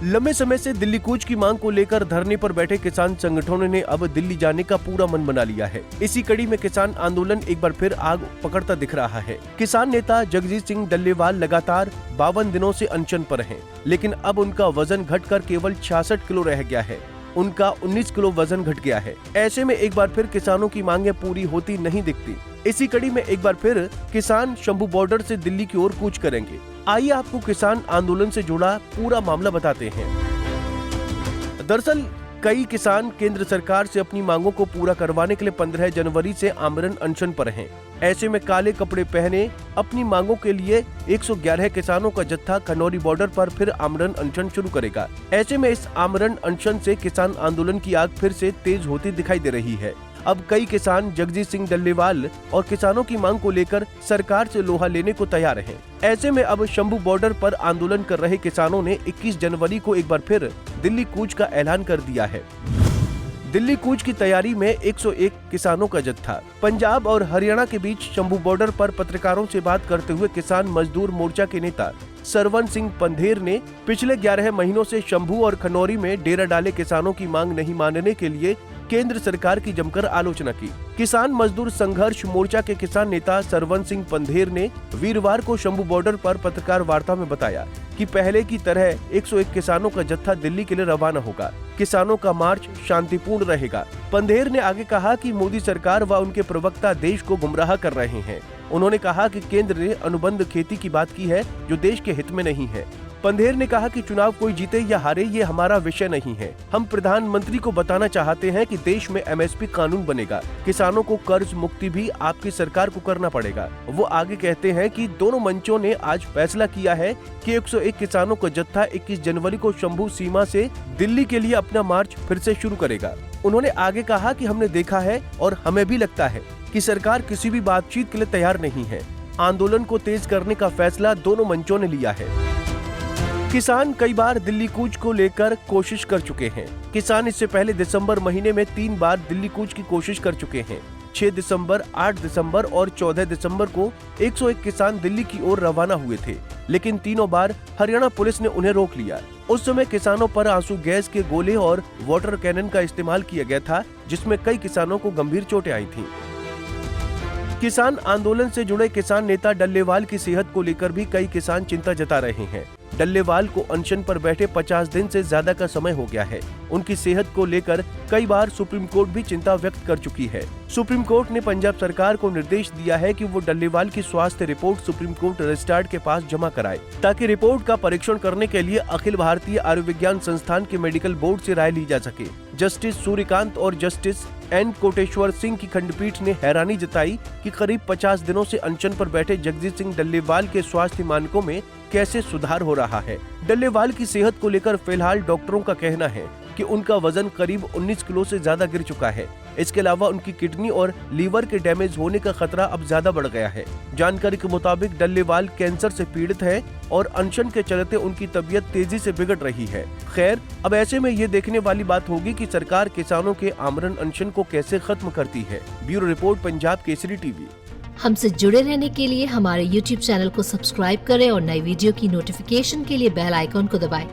लंबे समय से दिल्ली कूच की मांग को लेकर धरने पर बैठे किसान संगठनों ने अब दिल्ली जाने का पूरा मन बना लिया है। इसी कड़ी में किसान आंदोलन एक बार फिर आग पकड़ता दिख रहा है। किसान नेता जगजीत सिंह डल्लेवाल लगातार 52 दिनों से अनशन पर हैं, लेकिन अब उनका वजन घटकर केवल 66 किलो रह गया है। उनका 19 किलो वजन घट गया है। ऐसे में एक बार फिर किसानों की मांगे पूरी होती नहीं दिखती। इसी कड़ी में एक बार फिर किसान शंभू बॉर्डर से दिल्ली की ओर कूच करेंगे। आइए आपको किसान आंदोलन से जुड़ा पूरा मामला बताते हैं। दरअसल कई किसान केंद्र सरकार से अपनी मांगों को पूरा करवाने के लिए 15 जनवरी से आमरण अनशन पर हैं। ऐसे में काले कपड़े पहने अपनी मांगों के लिए 111 किसानों का जत्था खनौरी बॉर्डर पर फिर आमरण अनशन शुरू करेगा। ऐसे में इस आमरण अनशन से किसान आंदोलन की आग फिर से तेज होती दिखाई दे रही है। अब कई किसान जगजीत सिंह डल्लेवाल और किसानों की मांग को लेकर सरकार से लोहा लेने को तैयार हैं। ऐसे में अब शंभू बॉर्डर पर आंदोलन कर रहे किसानों ने 21 जनवरी को एक बार फिर दिल्ली कूच का ऐलान कर दिया है। दिल्ली कूच की तैयारी में 101 किसानों का जत्था। पंजाब और हरियाणा के बीच शंभू बॉर्डर पर पत्रकारों से बात करते हुए किसान मजदूर मोर्चा के नेता सरवन सिंह पंधेर ने पिछले 11 महीनों से शंभू और खनौरी में डेरा डाले किसानों की मांग नहीं मानने के लिए केंद्र सरकार की जमकर आलोचना की। किसान मजदूर संघर्ष मोर्चा के किसान नेता सरवन सिंह पंधेर ने वीरवार को शंभू बॉर्डर पर पत्रकार वार्ता में बताया कि पहले की तरह 101 किसानों का जत्था दिल्ली के लिए रवाना होगा। किसानों का मार्च शांतिपूर्ण रहेगा। पंधेर ने आगे कहा कि मोदी सरकार व उनके प्रवक्ता देश को गुमराह कर रहे हैं। उन्होंने कहा कि केंद्र ने अनुबंध खेती की बात की है जो देश के हित में नहीं है। पंधेर ने कहा कि चुनाव कोई जीते या हारे ये हमारा विषय नहीं है। हम प्रधानमंत्री को बताना चाहते हैं कि देश में MSP कानून बनेगा। किसानों को कर्ज मुक्ति भी आपकी सरकार को करना पड़ेगा। वो आगे कहते हैं कि दोनों मंचों ने आज फैसला किया है कि 101 किसानों का जत्था 21 जनवरी को शंभू सीमा से दिल्ली के लिए अपना मार्च फिर से शुरू करेगा। उन्होंने आगे कहा कि हमने देखा है और हमें भी लगता है कि सरकार किसी भी बातचीत के लिए तैयार नहीं है। आंदोलन को तेज करने का फैसला दोनों मंचों ने लिया है। किसान कई बार दिल्ली कूच को लेकर कोशिश कर चुके हैं। किसान इससे पहले दिसंबर महीने में 3 बार दिल्ली कूच की कोशिश कर चुके हैं। 6 दिसंबर, 8 दिसंबर और 14 दिसंबर को 101 किसान दिल्ली की ओर रवाना हुए थे, लेकिन तीनों बार हरियाणा पुलिस ने उन्हें रोक लिया। उस समय किसानों पर आंसू गैस के गोले और वाटर कैनन का इस्तेमाल किया गया था, जिसमें कई किसानों को गंभीर चोटें आई थीं। किसान आंदोलन से जुड़े किसान नेता डल्लेवाल की सेहत को लेकर भी कई किसान चिंता जता रहे हैं। डल्लेवाल को अनशन पर बैठे 50 दिन से ज्यादा का समय हो गया है। उनकी सेहत को लेकर कई बार सुप्रीम कोर्ट भी चिंता व्यक्त कर चुकी है। सुप्रीम कोर्ट ने पंजाब सरकार को निर्देश दिया है कि वो डल्लेवाल की स्वास्थ्य रिपोर्ट सुप्रीम कोर्ट रजिस्ट्रार के पास जमा कराए, ताकि रिपोर्ट का परीक्षण करने के लिए अखिल भारतीय आयुर्विज्ञान संस्थान के मेडिकल बोर्ड से राय ली जा सके। जस्टिस सूर्यकांत और जस्टिस एन कोटेश्वर सिंह की खंडपीठ ने हैरानी जताई कि करीब 50 दिनों से अनशन पर बैठे जगजीत सिंह डल्लेवाल के स्वास्थ्य मानकों में कैसे सुधार हो रहा है। डल्लेवाल की सेहत को लेकर फिलहाल डॉक्टरों का कहना है कि उनका वजन करीब 19 किलो से ज्यादा गिर चुका है। इसके अलावा उनकी किडनी और लीवर के डैमेज होने का खतरा अब ज्यादा बढ़ गया है। जानकारी के मुताबिक डल्लेवाल कैंसर से पीड़ित है और अनशन के चलते उनकी तबीयत तेजी से बिगड़ रही है। खैर, अब ऐसे में ये देखने वाली बात होगी कि सरकार किसानों के आमरण अनशन को कैसे खत्म करती है। Bureau report, Punjab Kesari TV. हमसे जुड़े रहने के लिए हमारे YouTube चैनल को सब्सक्राइब करें और नई वीडियो की नोटिफिकेशन के लिए बेल आइकॉन को दबाएं।